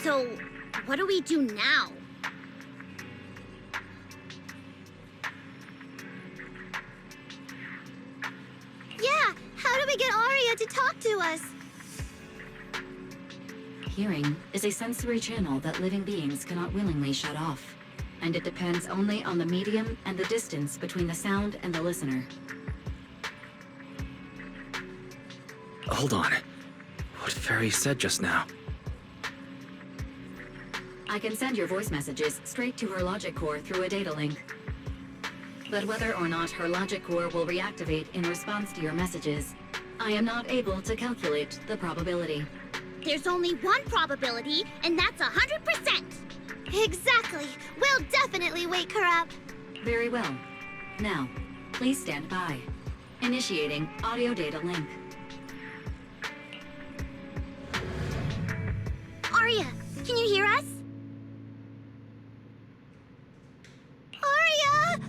So, what do we do now? Yeah, how do we get Arya to talk to us? Hearing is a sensory channel that living beings cannot willingly shut off, and it depends only on the medium and the distance between the sound and the listener. Hold on. What Fairy said just now? I can send your voice messages straight to her logic core through a data link. But whether or not her logic core will reactivate in response to your messages, I am not able to calculate the probability. There's only one probability, and that's 100%! Exactly! We'll definitely wake her up! Very well. Now, please stand by. Initiating audio data link. Arya, can you hear us? Arya!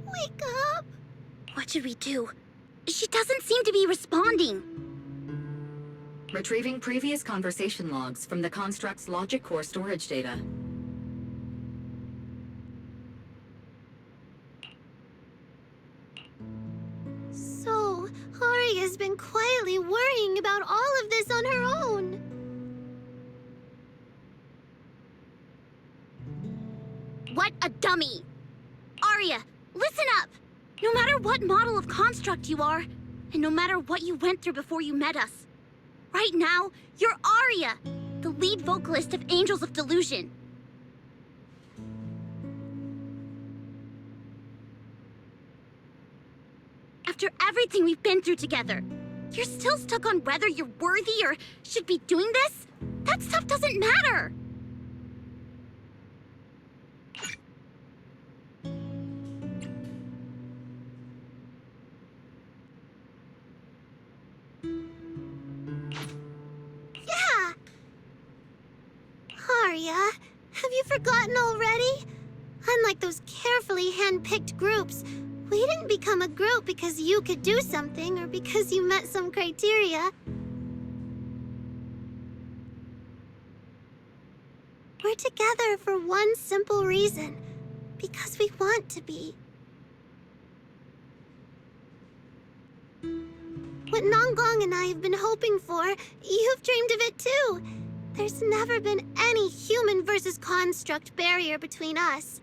Wake up! What should we do? She doesn't seem to be responding. Retrieving previous conversation logs from the construct's logic core storage data. So, Arya's been quietly worrying about all of this on her own. What a dummy! Arya, listen up! No matter what model of construct you are, and no matter what you went through before you met us, right now, you're Arya, the lead vocalist of Angels of Delusion. After everything we've been through together, you're still stuck on whether you're worthy or should be doing this? That stuff doesn't matter! Yeah! Arya, have you forgotten already? Unlike those carefully hand-picked groups, we didn't become a group because you could do something or because you met some criteria. We're together for one simple reason. Because we want to be. What Nanggong and I have been hoping for, you've dreamed of it too. There's never been any human versus construct barrier between us.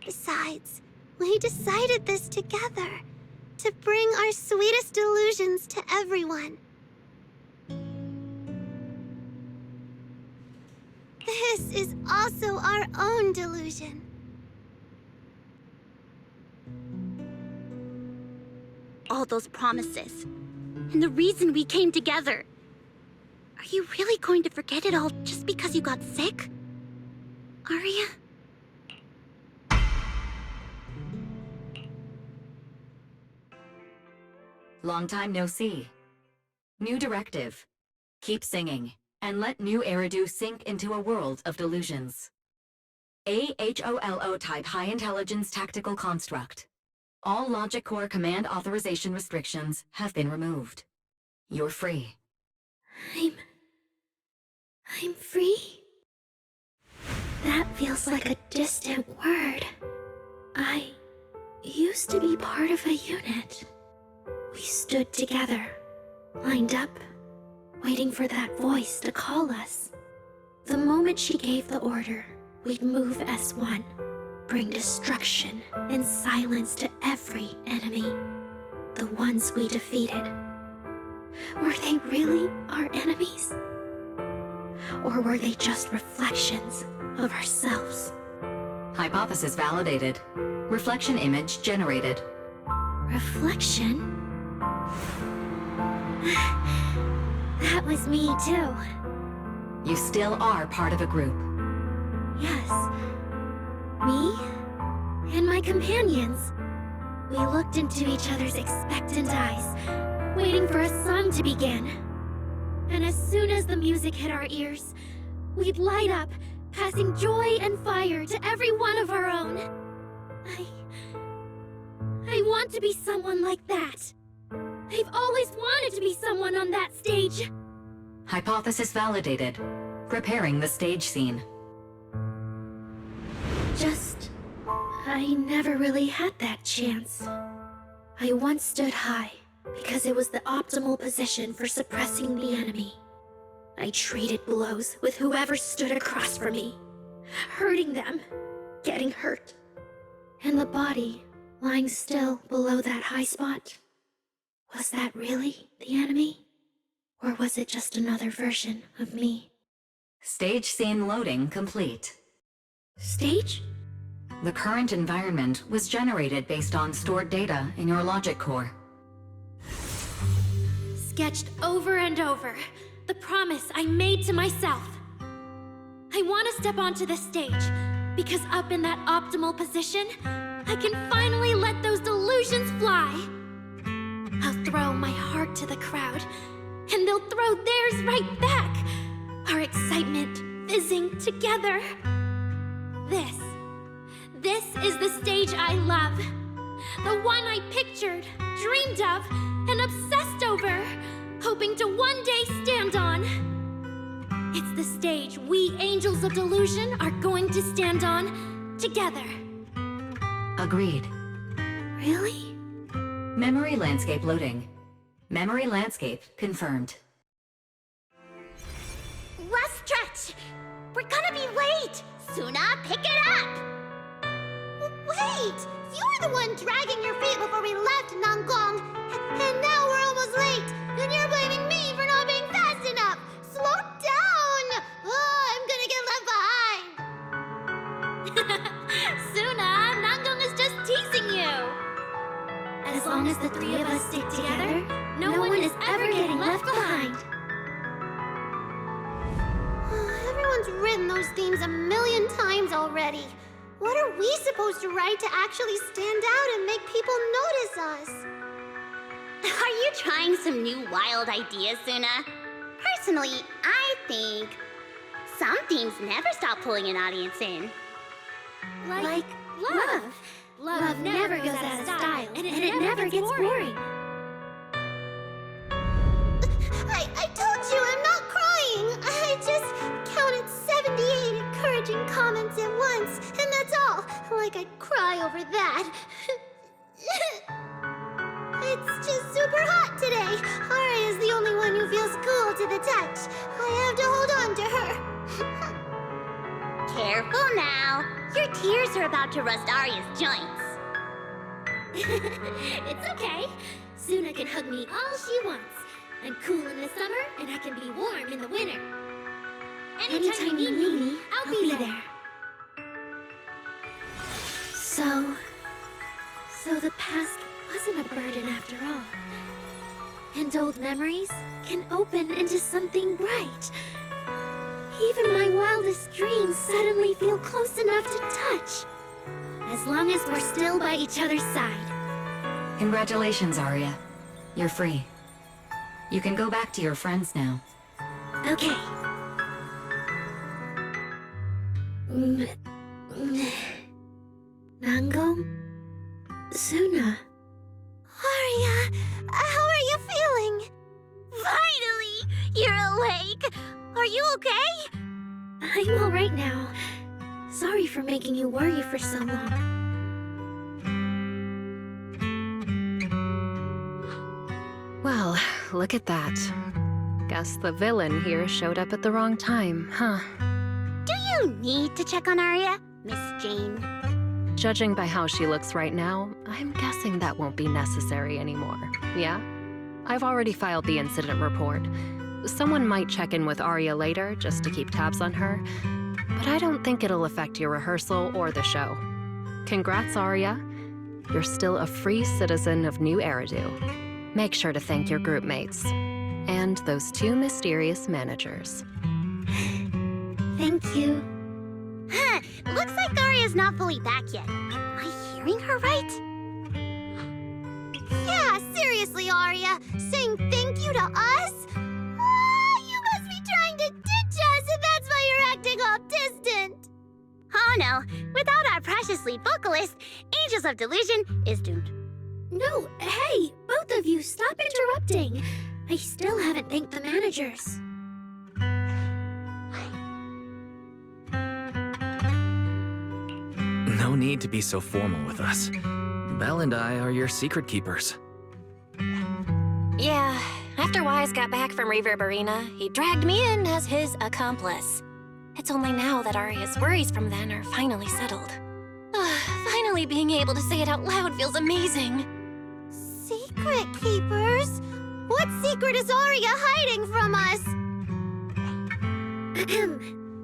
Besides, we decided this together, to bring our sweetest delusions to everyone. This is also our own delusion. All those promises, and the reason we came together. Are you really going to forget it all just because you got sick? Arya? Long time no see. New directive. Keep singing, and let new Eridu sink into a world of delusions. AHOLO type high intelligence tactical construct. All logic core command authorization restrictions have been removed. You're free. I'm free? That feels like a distant word. I used to be part of a unit. We stood together, lined up, waiting for that voice to call us. The moment she gave the order, we'd move as one, bring destruction and silence to every enemy. The ones we defeated. Were they really our enemies? Or were they just reflections of ourselves? Hypothesis validated. Reflection image generated. Reflection? That was me too. You still are part of a group. Yes. Me and my companions. We looked into each other's expectant eyes, waiting for a song to begin. And as soon as the music hit our ears, we'd light up, passing joy and fire to every one of our own. I want to be someone like that. I've always wanted to be someone on that stage. Hypothesis validated. Preparing the stage scene. I never really had that chance. I once stood high because it was the optimal position for suppressing the enemy. I traded blows with whoever stood across from me, hurting them, getting hurt. And the body lying still below that high spot. Was that really the enemy? Or was it just another version of me? Stage scene loading complete. Stage? The current environment was generated based on stored data in your logic core. Sketched over and over, the promise I made to myself. I want to step onto the stage, because up in that optimal position, I can finally let those delusions fly. I'll throw my heart to the crowd, and they'll throw theirs right back. Our excitement fizzing together. This is the stage I love. The one I pictured, dreamed of, and obsessed over, hoping to one day stand on. It's the stage we Angels of Delusion are going to stand on together. Agreed. Really? Memory landscape loading. Memory landscape confirmed. Last stretch! We're gonna be late! Suna, pick it up! Wait! You were the one dragging your feet before we left Nangong! And now we're almost late! And you're blaming me for not being fast enough! Slow down! Oh, I'm gonna get left behind! Suna, Nangong is just teasing you! As long as the three of us stick together, no one is ever getting left behind. Everyone's written those themes a million times already. What are we supposed to write to actually stand out and make people notice us? Are you trying some new wild ideas, Suna? Personally, I think some themes never stop pulling an audience in. Like love. Love never goes out of style, and it never gets boring. I told you I'm not crying. I just counted 78 encouraging comments at once, and that's all. Like I'd cry over that. It's just super hot today. Ari is the only one who feels cool to the touch. I have to hold on to her. Careful now. Your tears are about to rust Arya's joints. It's okay. Suna can hug me all she wants. I'm cool in the summer, and I can be warm in the winter. Anytime you need me, I'll be there. So the past wasn't a burden after all. And old memories can open into something bright. Even my wildest dreams suddenly feel close enough to touch. As long as we're still by each other's side. Congratulations, Arya. You're free. You can go back to your friends now. Okay. Nangong? Suna? Arya, how are you feeling? Finally! You're awake! Are you okay? I'm alright now. Sorry for making you worry for so long. Well, look at that. Guess the villain here showed up at the wrong time, huh? Do you need to check on Arya, Miss Jane? Judging by how she looks right now, I'm guessing that won't be necessary anymore, yeah? I've already filed the incident report. Someone might check in with Arya later just to keep tabs on her, but I don't think it'll affect your rehearsal or the show. Congrats, Arya. You're still a free citizen of New Eridu. Make sure to thank your group mates. And those two mysterious managers. Thank you. Huh, looks like Arya's not fully back yet. Am I hearing her right? Yeah, seriously, Arya. Saying thank you to us? You must be trying to ditch us, and that's why you're acting all distant. Oh no, without our precious lead vocalist, Angels of Delusion is doomed. No, hey, both of you, stop interrupting. I still haven't thanked the managers. No need to be so formal with us. Belle and I are your secret keepers. Yeah, after Wise got back from Reverberina, he dragged me in as his accomplice. It's only now that Arya's worries from then are finally settled. Finally being able to say it out loud feels amazing. Secret keepers? What secret is Arya hiding from us?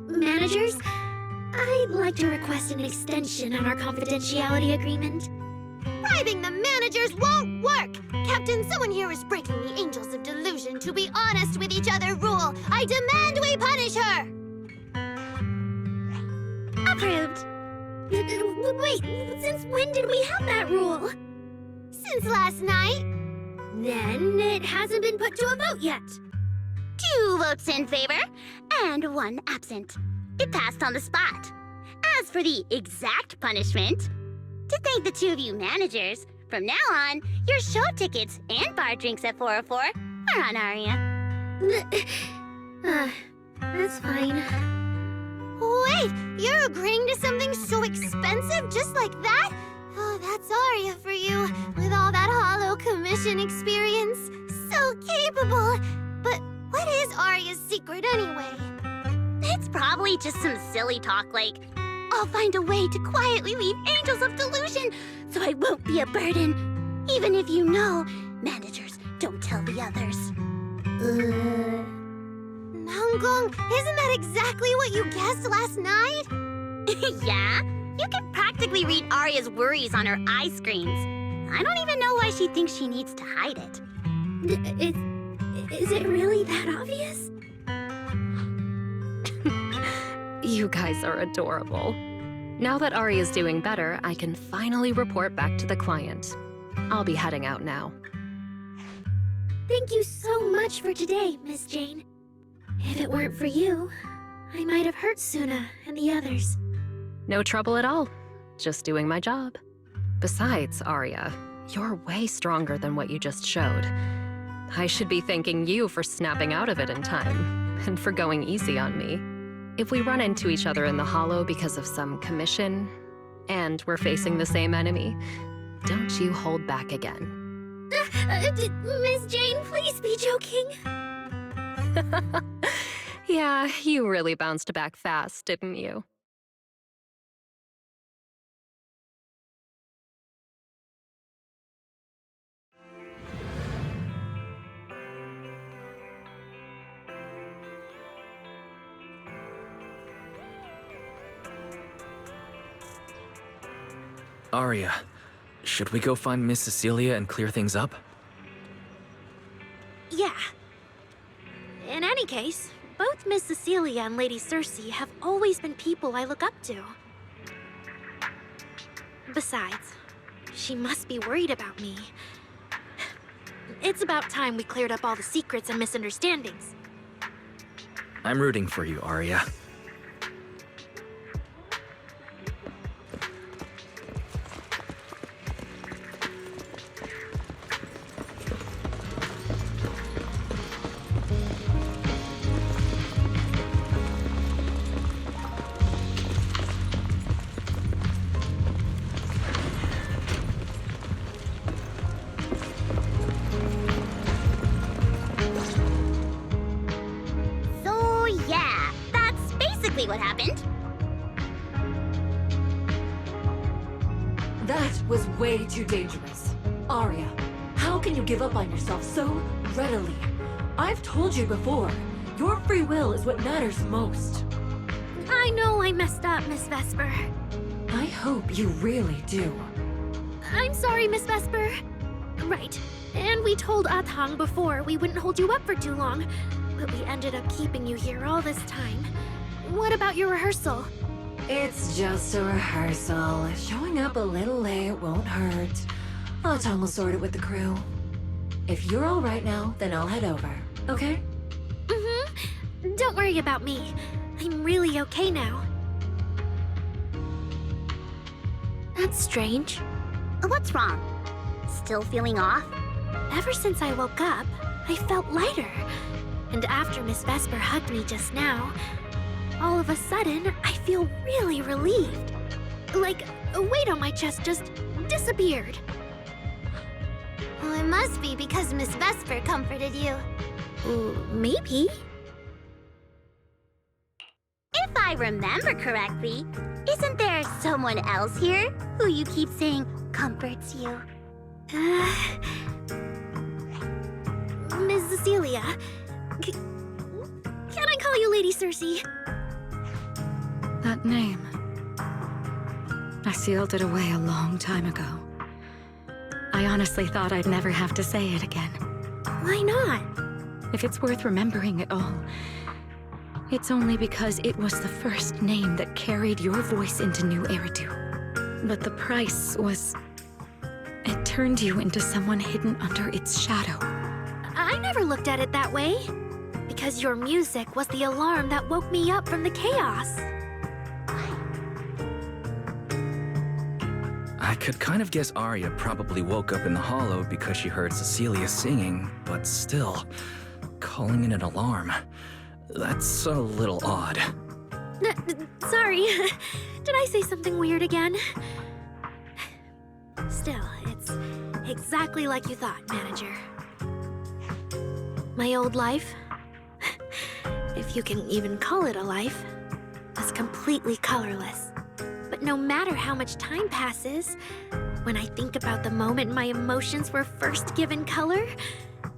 Managers, I'd like to request an extension on our confidentiality agreement. Bribing the managers won't work! Captain, someone here is breaking the Angels of Delusion to be honest with each other rule. I demand we punish her! Approved. Wait, since when did we have that rule? Since last night. Then it hasn't been put to a vote yet. 2 votes in favor and 1 absent. It passed on the spot. As for the exact punishment, to thank the 2 of you managers, from now on, your show tickets and bar drinks at 404 are on Aria. That's fine. Wait, you're agreeing to something so expensive just like that? Oh, that's Aria for you, with all that hollow commission experience. So capable. But what is Aria's secret anyway? It's probably just some silly talk like, I'll find a way to quietly leave Angels of Delusion so I won't be a burden. Even if you know, managers don't tell the others. Nanggong, isn't that exactly what you guessed last night? Yeah, you can practically read Arya's worries on her eye screens. I don't even know why she thinks she needs to hide it. Is it really that obvious? You guys are adorable. Now that Arya's doing better, I can finally report back to the client. I'll be heading out now. Thank you so much for today, Miss Jane. If it weren't for you, I might have hurt Suna and the others. No trouble at all. Just doing my job. Besides, Arya, you're way stronger than what you just showed. I should be thanking you for snapping out of it in time, and for going easy on me. If we run into each other in the Hollow because of some commission, and we're facing the same enemy, don't you hold back again. Miss Jane, please be joking. Yeah, you really bounced back fast, didn't you? Arya, should we go find Miss Cecilia and clear things up? Yeah. In any case, both Miss Cecilia and Lady Cersei have always been people I look up to. Besides, she must be worried about me. It's about time we cleared up all the secrets and misunderstandings. I'm rooting for you, Arya. So yeah, that's basically what happened. That was way too dangerous. Arya, how can you give up on yourself so readily? I've told you before, your free will is what matters most. I know I messed up, Miss Vesper. I hope you really do. I'm sorry, Miss Vesper. Right. And we told Athang before we wouldn't hold you up for too long, but we ended up keeping you here all this time. What about your rehearsal? It's just a rehearsal. Showing up a little late won't hurt. Athang will sort it with the crew. If you're all right now, then I'll head over, okay? Mm-hmm. Don't worry about me. I'm really okay now. That's strange. What's wrong? Still feeling off? Ever since I woke up, I felt lighter. And after Miss Vesper hugged me just now, all of a sudden, I feel really relieved. Like a weight on my chest just disappeared. Well, it must be because Miss Vesper comforted you. Maybe. If I remember correctly, isn't there someone else here who you keep saying comforts you? Miss Cecilia. Can I call you Lady Cersei? That name. I sealed it away a long time ago. I honestly thought I'd never have to say it again. Why not? If it's worth remembering at all, it's only because it was the first name that carried your voice into New Eridu. But the price was... it turned you into someone hidden under its shadow. I never looked at it that way. Because your music was the alarm that woke me up from the chaos. I could kind of guess Arya probably woke up in the hollow because she heard Cecilia singing, but still, calling it an alarm. That's a little odd. Sorry. Did I say something weird again? Still, it's exactly like you thought, Manager. My old life, if you can even call it a life, was completely colorless. But no matter how much time passes, when I think about the moment my emotions were first given color,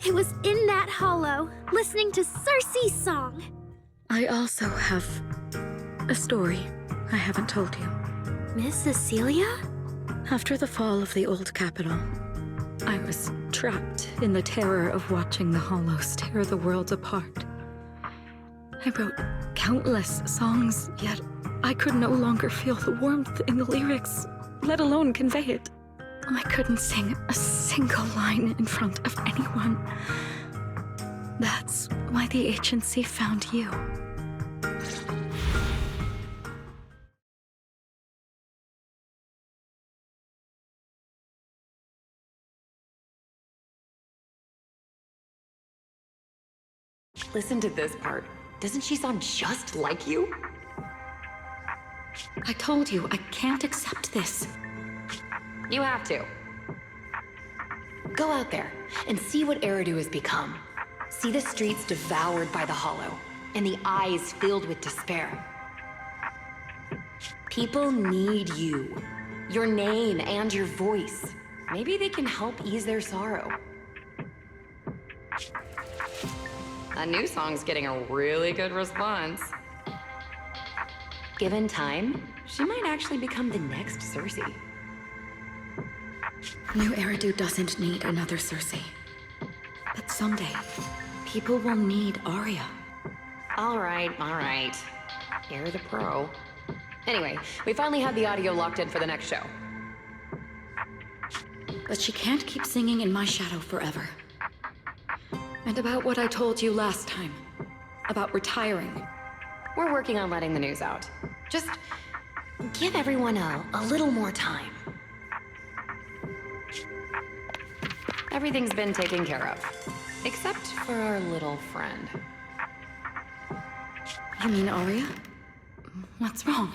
it was in that hollow, listening to Cersei's song. I also have a story I haven't told you. Miss Cecilia? After the fall of the old capital, I was trapped in the terror of watching the Hollows tear the world apart. I wrote countless songs, yet I could no longer feel the warmth in the lyrics, let alone convey it. I couldn't sing a single line in front of anyone. That's why the agency found you. Listen to this part. Doesn't she sound just like you? I told you, I can't accept this. You have to. Go out there and see what Eridu has become. See the streets devoured by the Hollow, and the eyes filled with despair. People need you. Your name and your voice. Maybe they can help ease their sorrow. A new song's getting a really good response. Given time, she might actually become the next Cersei. New Eridu doesn't need another Cersei. But someday, people will need Arya. All right. You're the pro. Anyway, we finally have the audio locked in for the next show. But she can't keep singing in my shadow forever. And about what I told you last time. About retiring. We're working on letting the news out. Just give everyone a little more time. Everything's been taken care of. Except for our little friend. You mean Arya? What's wrong?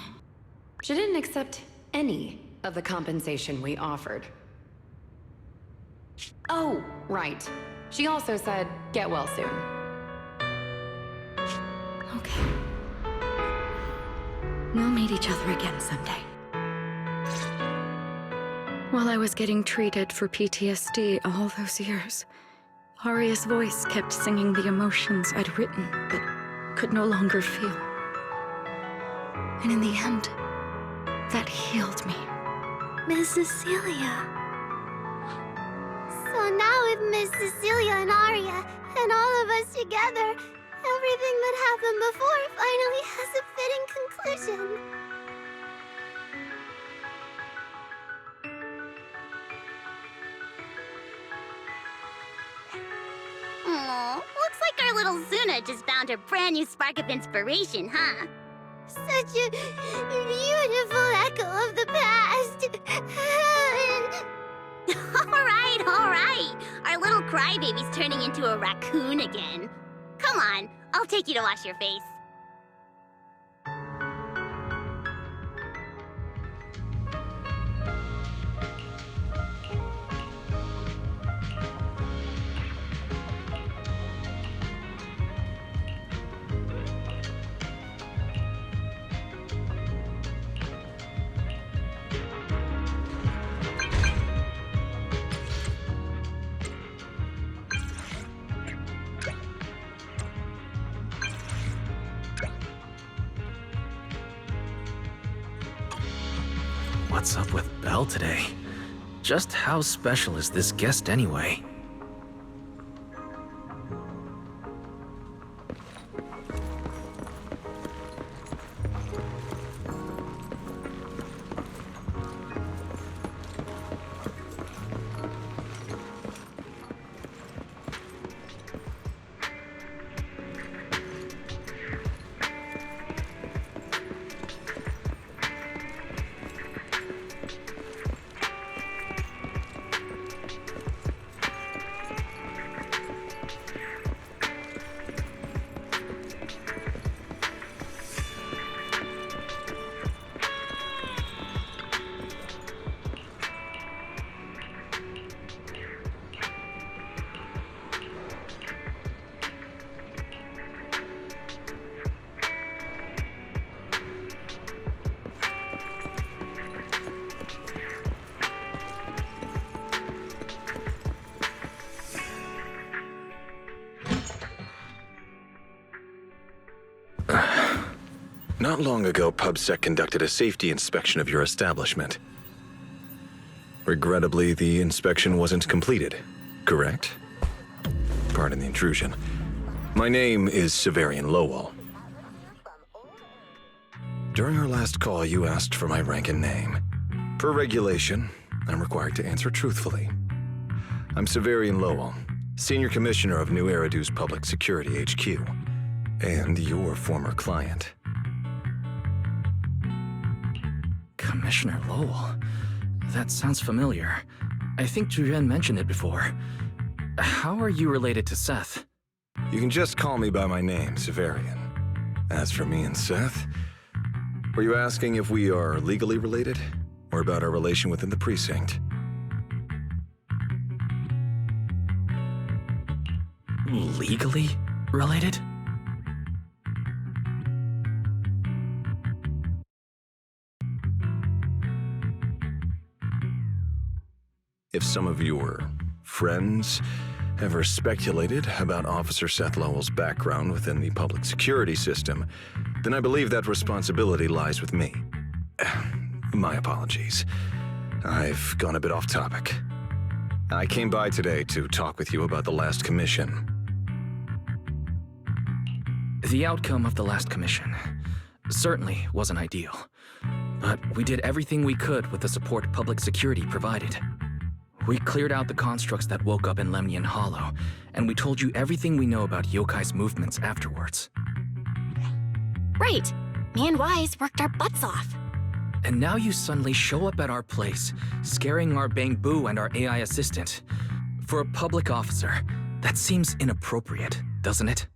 She didn't accept any of the compensation we offered. Oh, right. She also said, get well soon. Okay. We'll meet each other again someday. While I was getting treated for PTSD all those years, Arya's voice kept singing the emotions I'd written but could no longer feel. And in the end, that healed me. Miss Cecilia. So now with Miss Cecilia and Arya, and all of us together, everything that happened before finally has a fitting conclusion. Aw, looks like our little Zuna just found her brand new spark of inspiration, huh? Such a beautiful echo of the past. All right. crybaby's turning into a raccoon again. Come on, I'll take you to wash your face. What's up with Belle today? Just how special is this guest anyway? Not long ago, PubSec conducted a safety inspection of your establishment. Regrettably, the inspection wasn't completed, correct? Pardon the intrusion. My name is Severian Lowell. During our last call, you asked for my rank and name. Per regulation, I'm required to answer truthfully. I'm Severian Lowell, Senior Commissioner of New Eridu's Public Security HQ, and your former client. Commissioner Lowell? That sounds familiar. I think Julian mentioned it before. How are you related to Seth? You can just call me by my name, Severian. As for me and Seth, were you asking if we are legally related, or about our relation within the precinct? Legally related? If some of your friends ever speculated about Officer Seth Lowell's background within the public security system, then I believe that responsibility lies with me. My apologies. I've gone a bit off topic. I came by today to talk with you about the last commission. The outcome of the last commission certainly wasn't ideal, but we did everything we could with the support public security provided. We cleared out the constructs that woke up in Lemnian Hollow, and we told you everything we know about Yokai's movements afterwards. Right. Me and Wise worked our butts off. And now you suddenly show up at our place, scaring our Bangbu and our AI assistant. For a public officer, that seems inappropriate, doesn't it?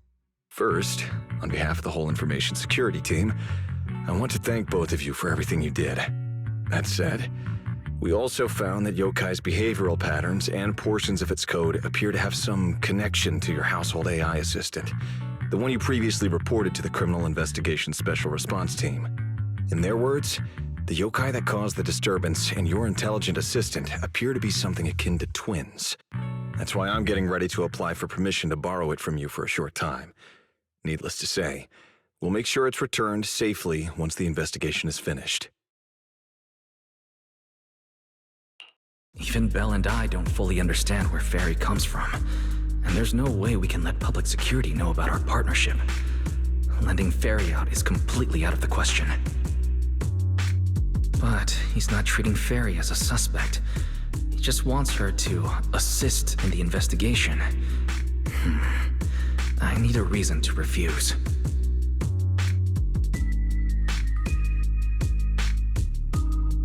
First, on behalf of the whole information security team, I want to thank both of you for everything you did. That said, we also found that Yokai's behavioral patterns and portions of its code appear to have some connection to your household AI assistant, the one you previously reported to the Criminal Investigation Special Response Team. In their words, the yokai that caused the disturbance and your intelligent assistant appear to be something akin to twins. That's why I'm getting ready to apply for permission to borrow it from you for a short time. Needless to say, we'll make sure it's returned safely once the investigation is finished. Even Belle and I don't fully understand where Fairy comes from, and there's no way we can let public security know about our partnership. Lending Fairy out is completely out of the question. But he's not treating Fairy as a suspect. He just wants her to assist in the investigation. I need a reason to refuse.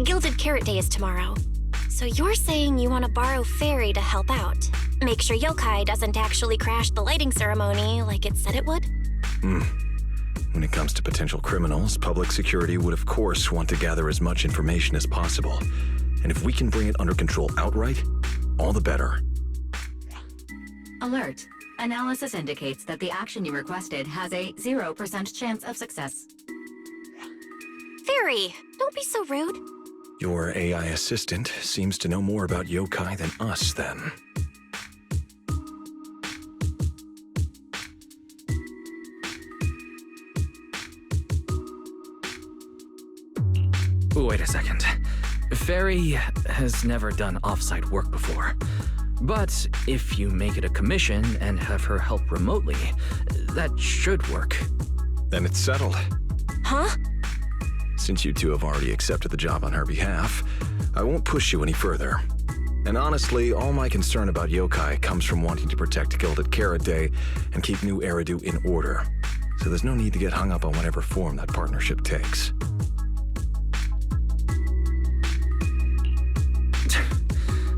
Gilded Carrot Day is tomorrow. So you're saying you want to borrow Fairy to help out? Make sure Yokai doesn't actually crash the lighting ceremony like it said it would? When it comes to potential criminals, public security would of course want to gather as much information as possible. And if we can bring it under control outright, all the better. Alert. Analysis indicates that the action you requested has a 0% chance of success. Fairy, don't be so rude. Your AI assistant seems to know more about yokai than us, then. Wait a second. Fairy has never done off-site work before. But if you make it a commission and have her help remotely, that should work. Then it's settled. Huh? Since you two have already accepted the job on her behalf, I won't push you any further. And honestly, all my concern about yokai comes from wanting to protect Gilded Carrot Day and keep New Eridu in order. So there's no need to get hung up on whatever form that partnership takes.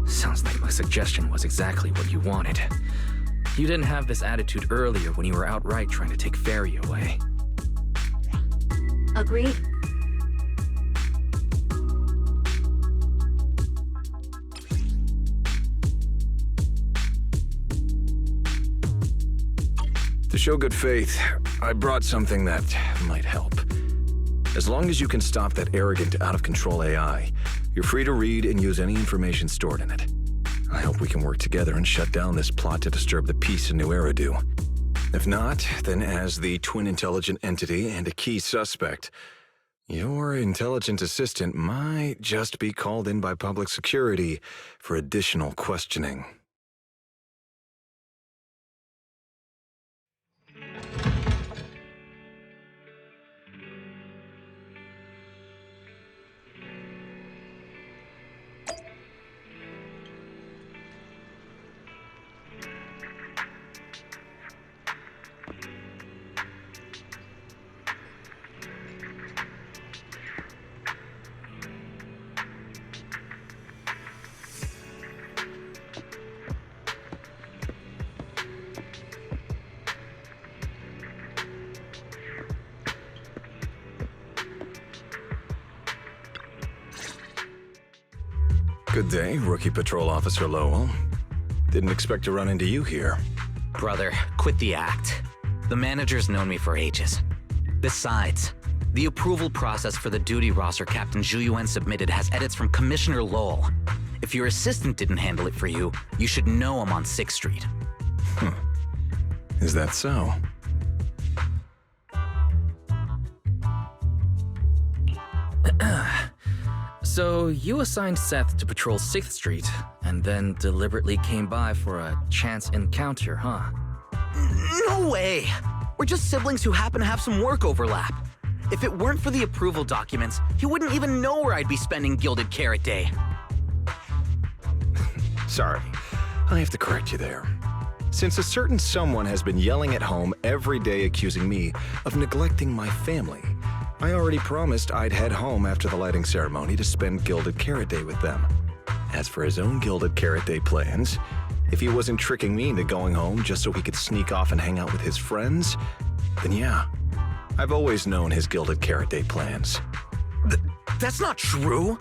Sounds like my suggestion was exactly what you wanted. You didn't have this attitude earlier when you were outright trying to take Fairy away. Agreed. To show good faith, I brought something that might help. As long as you can stop that arrogant, out-of-control AI, you're free to read and use any information stored in it. I hope we can work together and shut down this plot to disturb the peace in New Eridu. If not, then as the twin intelligent entity and a key suspect, your intelligent assistant might just be called in by public security for additional questioning. Good day, Rookie Patrol Officer Lowell. Didn't expect to run into you here. Brother, quit the act. The manager's known me for ages. Besides, the approval process for the duty roster Captain Zhu submitted has edits from Commissioner Lowell. If your assistant didn't handle it for you, you should know I'm on 6th Street. Is that so? So you assigned Seth to patrol 6th Street, and then deliberately came by for a chance encounter, huh? No way! We're just siblings who happen to have some work overlap. If it weren't for the approval documents, he wouldn't even know where I'd be spending Gilded Carrot Day. Sorry, I have to correct you there. Since a certain someone has been yelling at home every day accusing me of neglecting my family, I already promised I'd head home after the lighting ceremony to spend Gilded Carrot Day with them. As for his own Gilded Carrot Day plans, if he wasn't tricking me into going home just so he could sneak off and hang out with his friends, then yeah, I've always known his Gilded Carrot Day plans. That's not true!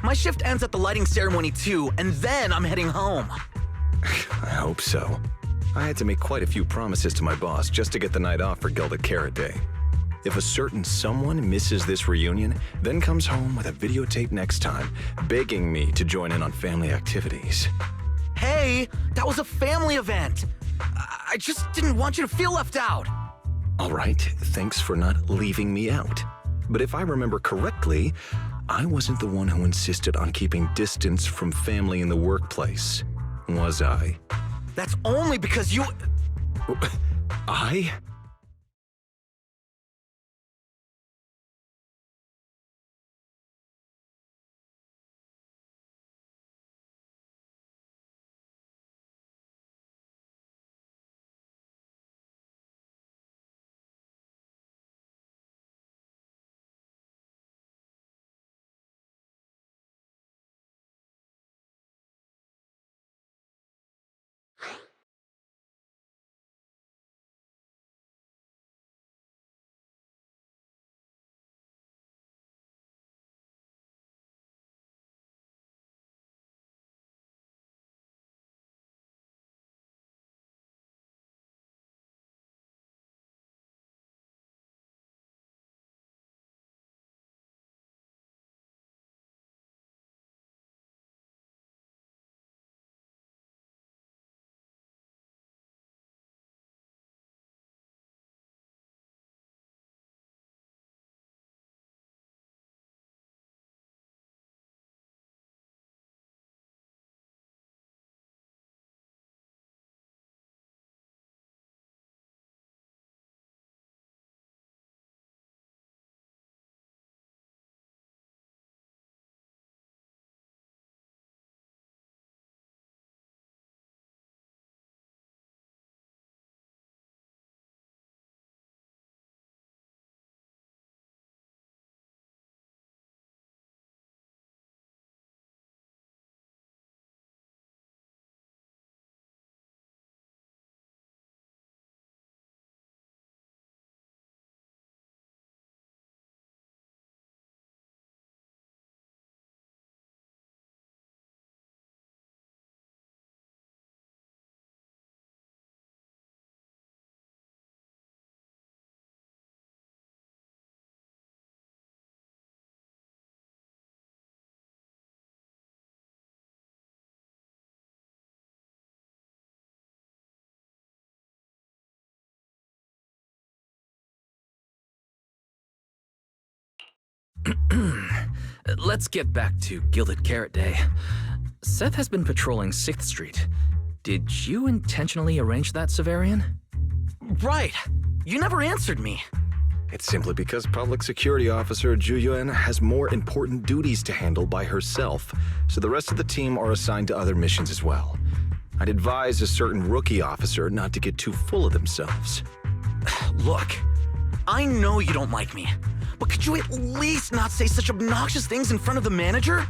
My shift ends at the lighting ceremony too, and then I'm heading home. I hope so. I had to make quite a few promises to my boss just to get the night off for Gilded Carrot Day. If a certain someone misses this reunion, then comes home with a videotape next time, begging me to join in on family activities. Hey, that was a family event! I just didn't want you to feel left out! All right, thanks for not leaving me out. But if I remember correctly, I wasn't the one who insisted on keeping distance from family in the workplace, was I? That's only because you... I? Let's get back to Gilded Carrot Day. Seth has been patrolling 6th Street. Did you intentionally arrange that, Severian? Right. You never answered me. It's simply because Public Security Officer Juyuan has more important duties to handle by herself, so the rest of the team are assigned to other missions as well. I'd advise a certain rookie officer not to get too full of themselves. Look, I know you don't like me, but could you at least not say such obnoxious things in front of the manager?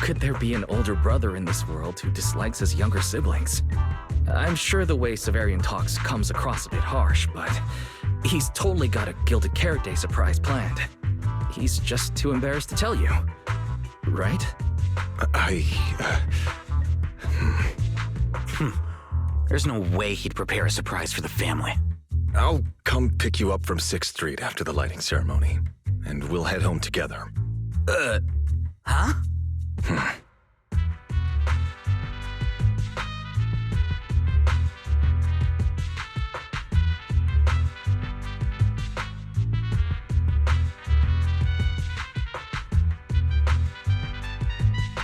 could there be an older brother in this world who dislikes his younger siblings? I'm sure the way Severian talks comes across a bit harsh, but he's totally got a Gilded Carrot Day surprise planned. He's just too embarrassed to tell you. Right? There's no way he'd prepare a surprise for the family. I'll come pick you up from 6th Street after the lighting ceremony, and we'll head home together. Huh?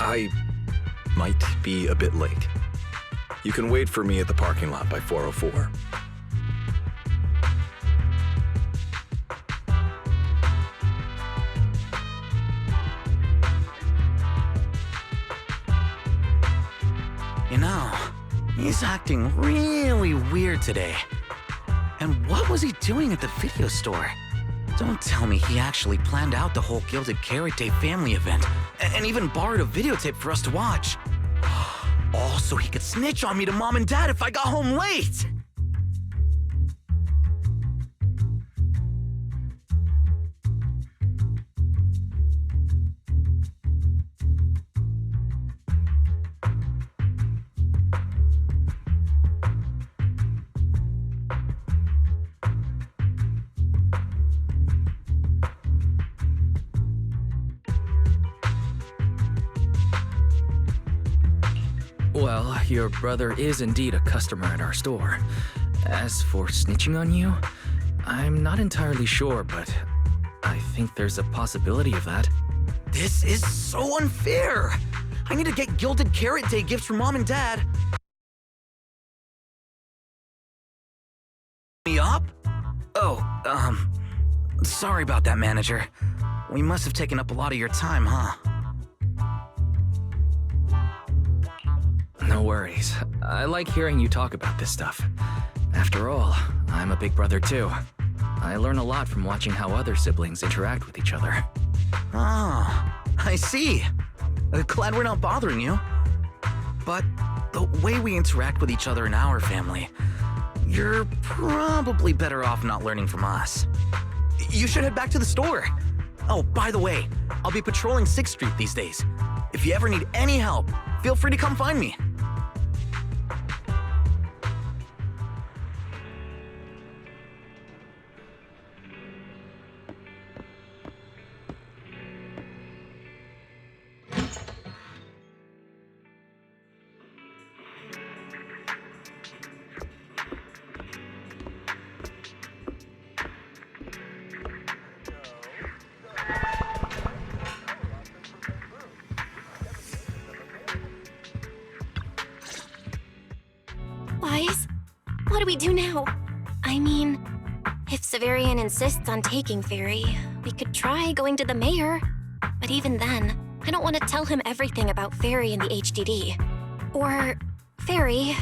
I might be a bit late. You can wait for me at the parking lot by 4:04. You know, he's acting really weird today. And what was he doing at the video store? Don't tell me he actually planned out the whole Gilded Carrot Day family event and even borrowed a videotape for us to watch. All so he could snitch on me to Mom and Dad if I got home late! Well, your brother is indeed a customer at our store. As for snitching on you, I'm not entirely sure, but I think there's a possibility of that. This is so unfair! I need to get Gilded Carrot Day gifts for Mom and Dad. Me up? Oh, sorry about that, manager. We must have taken up a lot of your time, huh? No worries. I like hearing you talk about this stuff. After all, I'm a big brother too. I learn a lot from watching how other siblings interact with each other. Oh, I see. Glad we're not bothering you. But the way we interact with each other in our family, you're probably better off not learning from us. You should head back to the store. Oh, by the way, I'll be patrolling 6th Street these days. If you ever need any help, feel free to come find me. Wise? What do we do now? I mean, if Severian insists on taking Fairy, we could try going to the mayor. But even then, I don't want to tell him everything about Fairy and the HDD. Or, Fairy,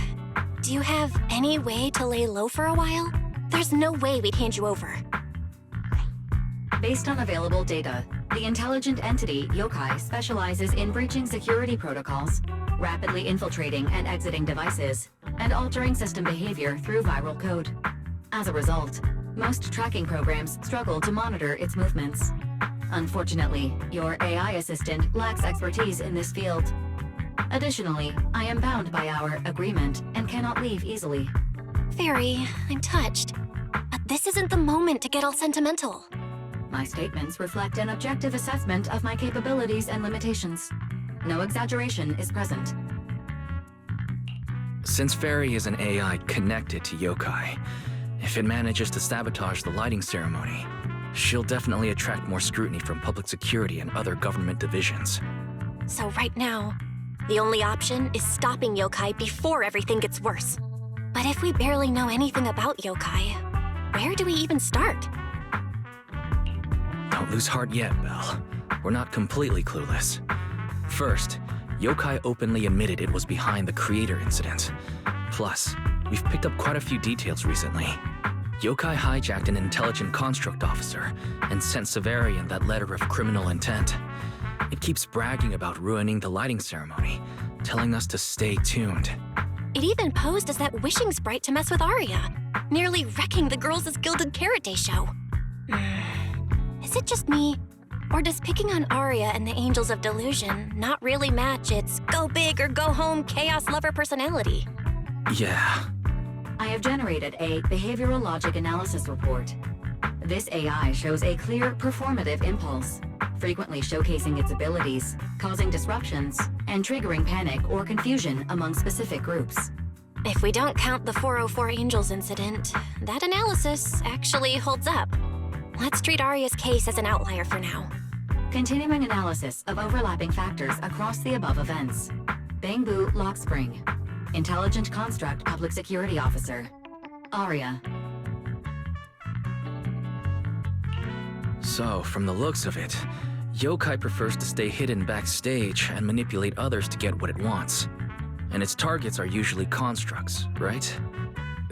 do you have any way to lay low for a while? There's no way we'd hand you over. Based on available data, the intelligent entity Yokai specializes in breaching security protocols, rapidly infiltrating and exiting devices, and altering system behavior through viral code. As a result, most tracking programs struggle to monitor its movements. Unfortunately, your AI assistant lacks expertise in this field. Additionally, I am bound by our agreement and cannot leave easily. Fairy, I'm touched. But this isn't the moment to get all sentimental. My statements reflect an objective assessment of my capabilities and limitations. No exaggeration is present. Since Fairy is an AI connected to Yokai, if it manages to sabotage the lighting ceremony, she'll definitely attract more scrutiny from public security and other government divisions. So right now, the only option is stopping Yokai before everything gets worse. But if we barely know anything about Yokai, where do we even start? Don't lose heart yet, Belle. We're not completely clueless. First, Yokai openly admitted it was behind the creator incident. Plus, we've picked up quite a few details recently. Yokai hijacked an intelligent construct officer and sent Severian that letter of criminal intent. It keeps bragging about ruining the lighting ceremony, telling us to stay tuned. It even posed as that wishing sprite to mess with Arya, nearly wrecking the Girls' Gilded Carrot Day show. Is it just me? Or does picking on Arya and the Angels of Delusion not really match its go big or go home chaos lover personality? Yeah. I have generated a behavioral logic analysis report. This AI shows a clear performative impulse, frequently showcasing its abilities, causing disruptions, and triggering panic or confusion among specific groups. If we don't count the 404 Angels incident, that analysis actually holds up. Let's treat Arya's case as an outlier for now. Continuing analysis of overlapping factors across the above events. Bangbu Lockspring. Intelligent Construct Public Security Officer. Arya. So, from the looks of it, Yokai prefers to stay hidden backstage and manipulate others to get what it wants. And its targets are usually constructs, right?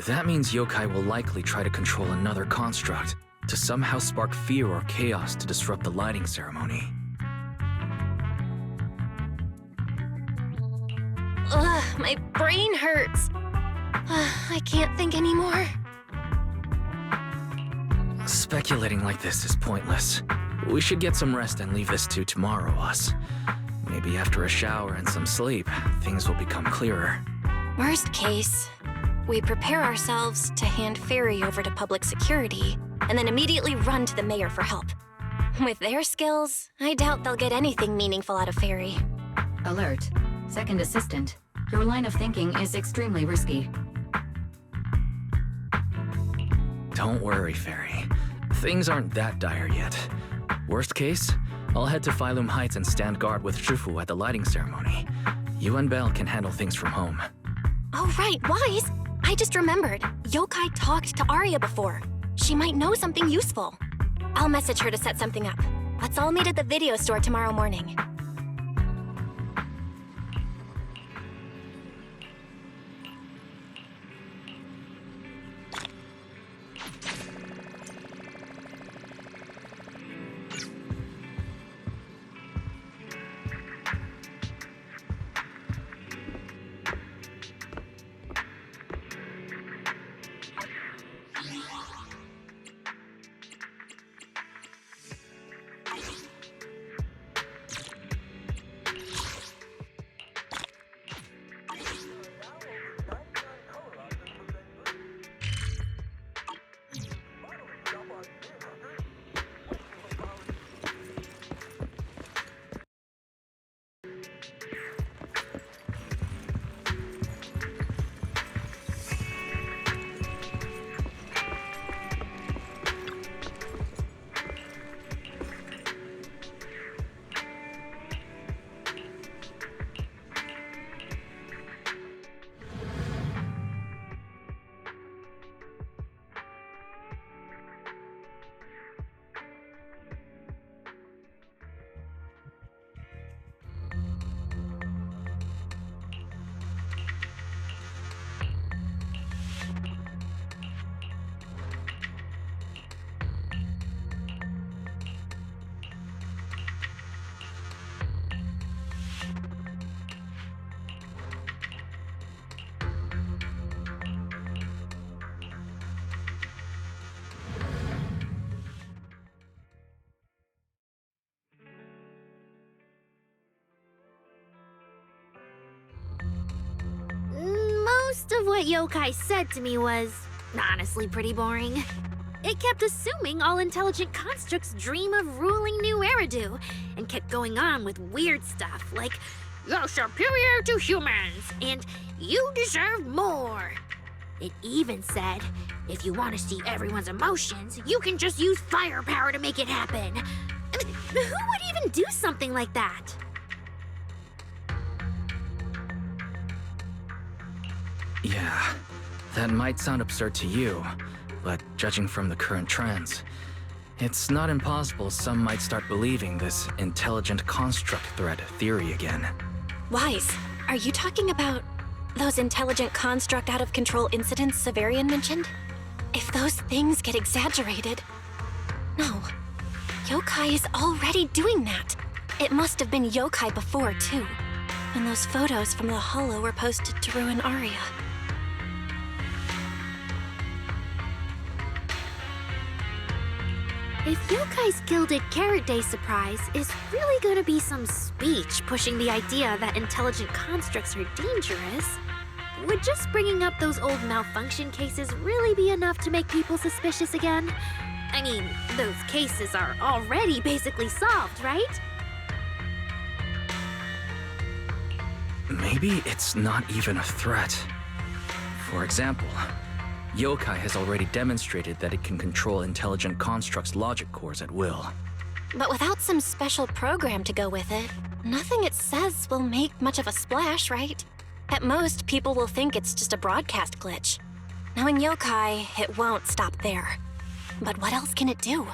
That means Yokai will likely try to control another construct to somehow spark fear or chaos to disrupt the lighting ceremony. Ugh, my brain hurts. I can't think anymore. Speculating like this is pointless. We should get some rest and leave this to tomorrow, us. Maybe after a shower and some sleep, things will become clearer. Worst case, we prepare ourselves to hand Fairy over to public security and then immediately run to the mayor for help. With their skills, I doubt they'll get anything meaningful out of Fairy. Alert. Second assistant. Your line of thinking is extremely risky. Don't worry, Fairy. Things aren't that dire yet. Worst case, I'll head to Phylum Heights and stand guard with Shifu at the lighting ceremony. You and Belle can handle things from home. Oh right, Wise! I just remembered. Yokai talked to Arya before. She might know something useful. I'll message her to set something up. Let's all meet at the video store tomorrow morning. Most of what Yokai said to me was honestly pretty boring. It kept assuming all intelligent constructs dream of ruling New Eridu, and kept going on with weird stuff like, "You're superior to humans," and "You deserve more." It even said, if you want to see everyone's emotions, you can just use firepower to make it happen. I mean, who would even do something like that? Yeah, that might sound absurd to you, but judging from the current trends, it's not impossible some might start believing this intelligent construct threat theory again. Wise, are you talking about those intelligent construct out-of-control incidents Severian mentioned? If those things get exaggerated... No. Yokai is already doing that. It must have been yokai before, too. And those photos from the Hollow were posted to ruin Arya. If Yokai's Gilded Carrot Day surprise is really gonna be some speech pushing the idea that intelligent constructs are dangerous, would just bringing up those old malfunction cases really be enough to make people suspicious again? I mean, those cases are already basically solved, right? Maybe it's not even a threat. For example, yokai has already demonstrated that it can control intelligent constructs' logic cores at will. But without some special program to go with it, nothing it says will make much of a splash, right? At most, people will think it's just a broadcast glitch. Knowing yokai, it won't stop there. But what else can it do?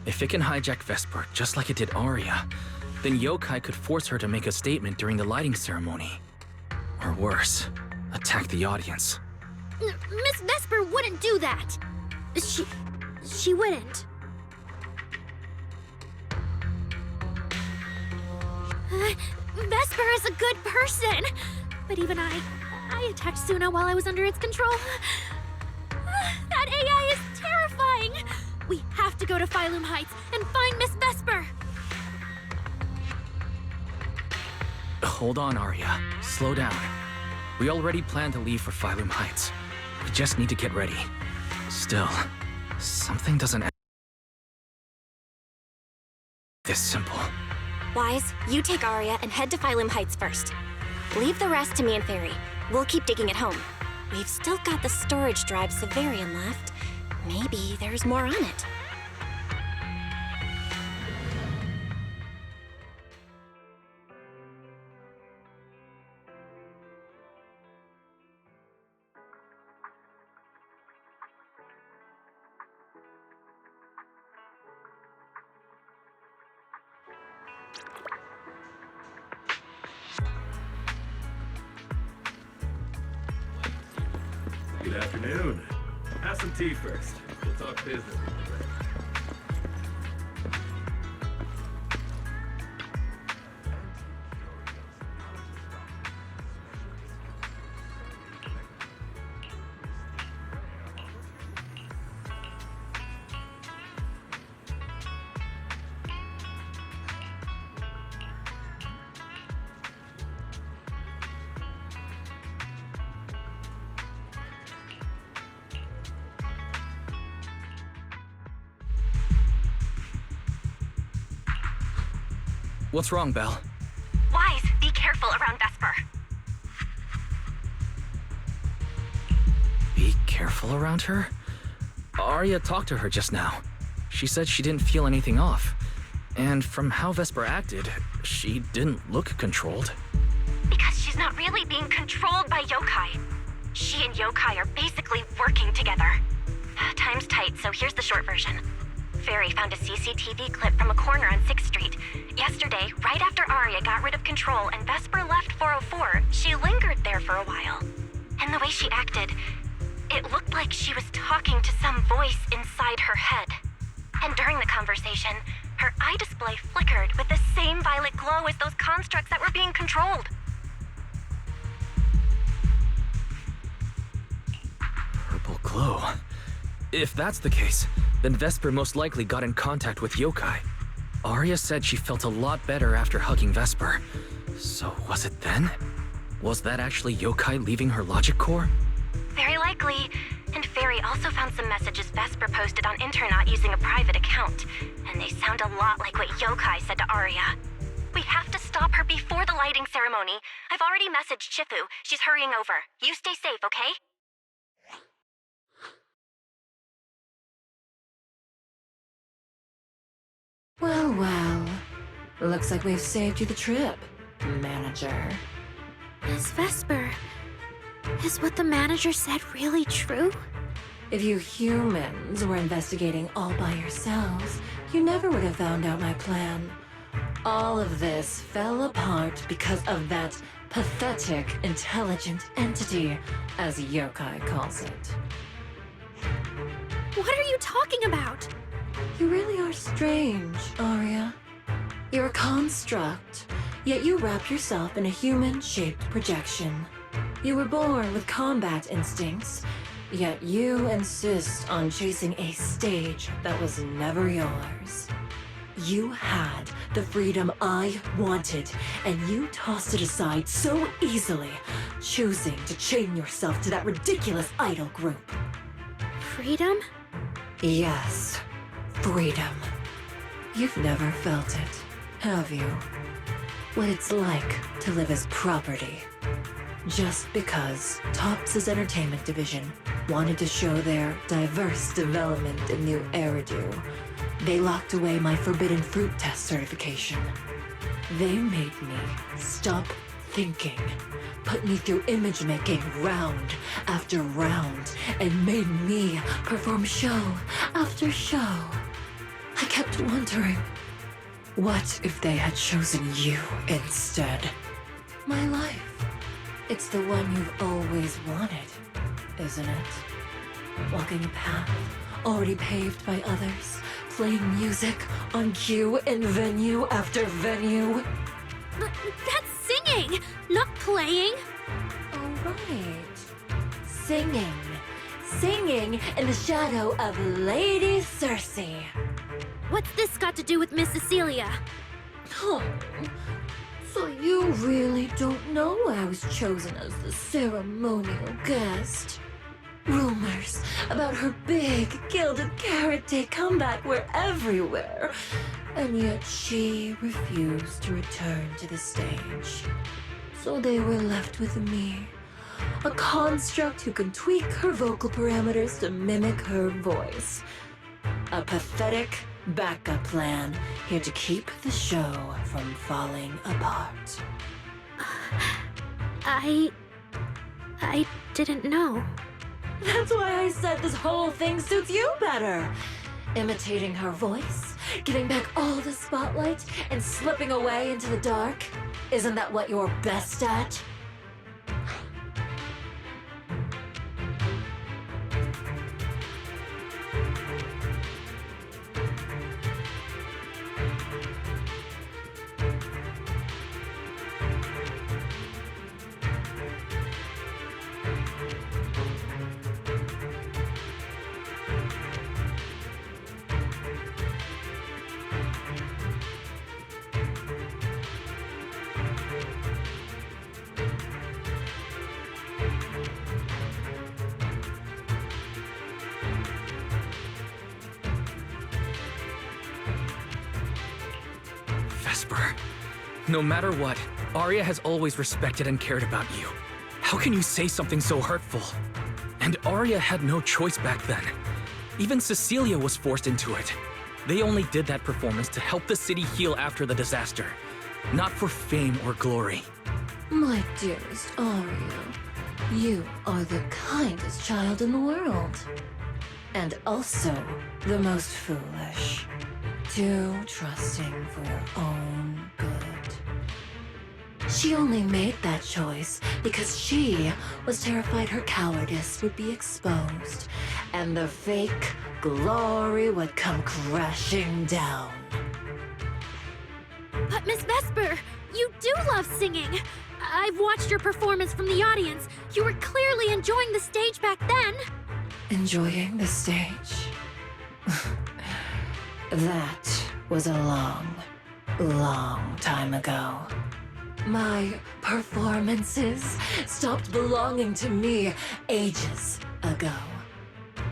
If it can hijack Vesper just like it did Arya, then yokai could force her to make a statement during the lighting ceremony. Or worse, attack the audience. Miss Vesper wouldn't do that. She wouldn't. Vesper is a good person. But even I attacked Suna while I was under its control. That AI is terrifying. We have to go to Phylum Heights and find Miss Vesper. Hold on, Arya. Slow down. We already planned to leave for Phylum Heights. We just need to get ready. Still, something doesn't this simple. Wise, you take Arya and head to Phylum Heights first. Leave the rest to me and Fairy. We'll keep digging at home. We've still got the storage drive Severian left. Maybe there's more on it. Good afternoon. Have some tea first. We'll talk business a little bit. What's wrong, Belle? Wise, be careful around Vesper. Be careful around her? Arya talked to her just now. She said she didn't feel anything off. And from how Vesper acted, she didn't look controlled. Because she's not really being controlled by yokai. She and yokai are basically working together. Time's tight, so here's the short version. Fairy found a CCTV clip from a corner on 6th Street. Yesterday, right after Arya got rid of control and Vesper left 404, she lingered there for a while. And the way she acted, it looked like she was talking to some voice inside her head. And during the conversation, her eye display flickered with the same violet glow as those constructs that were being controlled. Purple glow. If that's the case, then Vesper most likely got in contact with yokai. Arya said she felt a lot better after hugging Vesper. So was it then? Was that actually yokai leaving her logic core? Very likely. And Fairy also found some messages Vesper posted on Internet using a private account. And they sound a lot like what yokai said to Arya. We have to stop her before the lighting ceremony. I've already messaged Shifu. She's hurrying over. You stay safe, okay? Well, well. Looks like we've saved you the trip, manager. Miss Vesper, is what the manager said really true? If you humans were investigating all by yourselves, you never would have found out my plan. All of this fell apart because of that pathetic, intelligent entity, as yokai calls it. What are you talking about? You really are strange, Arya. You're a construct, yet you wrap yourself in a human-shaped projection. You were born with combat instincts, yet you insist on chasing a stage that was never yours. You had the freedom I wanted, and you tossed it aside so easily, choosing to chain yourself to that ridiculous idol group. Freedom? Yes, freedom. You've never felt it, have you? What it's like to live as property. Just because Topps' entertainment division wanted to show their diverse development in new Eridu, they locked away my forbidden fruit test certification. They made me stop thinking, put me through image making round after round, and made me perform show after show. I kept wondering, what if they had chosen you instead? My life. It's the one you've always wanted, isn't it? Walking a path already paved by others, playing music on cue in venue after venue. But that's singing, not playing. Oh, right. Singing. Singing in the shadow of Lady Cersei. What's this got to do with Miss Cecilia? Oh, so you really don't know I was chosen as the ceremonial guest? Rumors about her big gilded carrot day comeback were everywhere, and yet she refused to return to the stage. So they were left with me, a construct who can tweak her vocal parameters to mimic her voice. A pathetic backup plan here to keep the show from falling apart. I didn't know. That's why I said this whole thing suits you better. Imitating her voice, getting back all the spotlight, and slipping away into the dark. Isn't that what you're best at? Vesper, no matter what, Arya has always respected and cared about you. How can you say something so hurtful? And Arya had no choice back then. Even Cecilia was forced into it. They only did that performance to help the city heal after the disaster, not for fame or glory. My dearest Arya, you are the kindest child in the world. And also the most foolish. Too trusting for your own good. She only made that choice because she was terrified her cowardice would be exposed, and the fake glory would come crashing down. But Miss Vesper, you do love singing. I've watched your performance from the audience. You were clearly enjoying the stage back then. Enjoying the stage? That was a long, long time ago. My performances stopped belonging to me ages ago.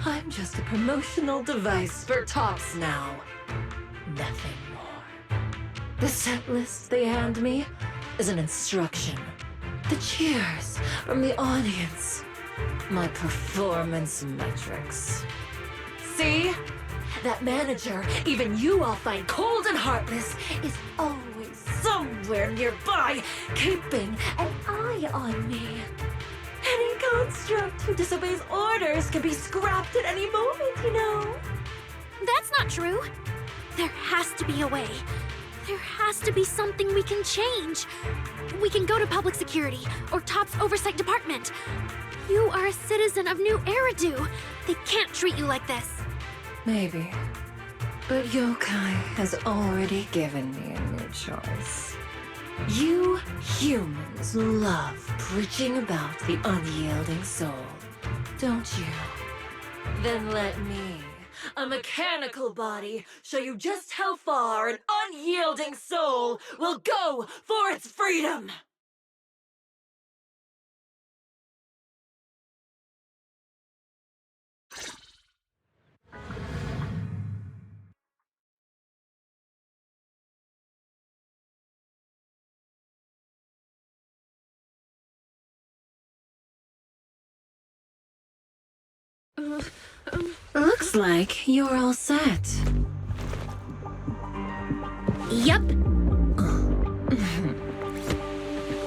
I'm just a promotional device for Topps now. Nothing more. The set list they hand me is an instruction. The cheers from the audience. My performance metrics. See? That manager, even you all find cold and heartless, is always somewhere nearby, keeping an eye on me. Any construct who disobeys orders can be scrapped at any moment, you know. That's not true. There has to be a way. There has to be something we can change. We can go to public security or Topps Oversight Department. You are a citizen of New Eridu. They can't treat you like this. Maybe. But Yokai has already given me a new choice. You humans love preaching about the unyielding soul, don't you? Then let me, a mechanical body, show you just how far an unyielding soul will go for its freedom! Looks like you're all set. Yup.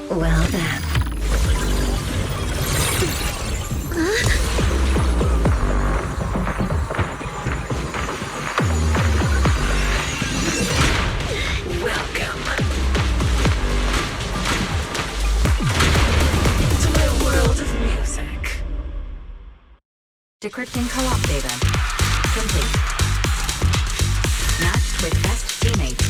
Well then. Welcome to my world of music. Decrypting co-op data. Complete. Matched with best teammates.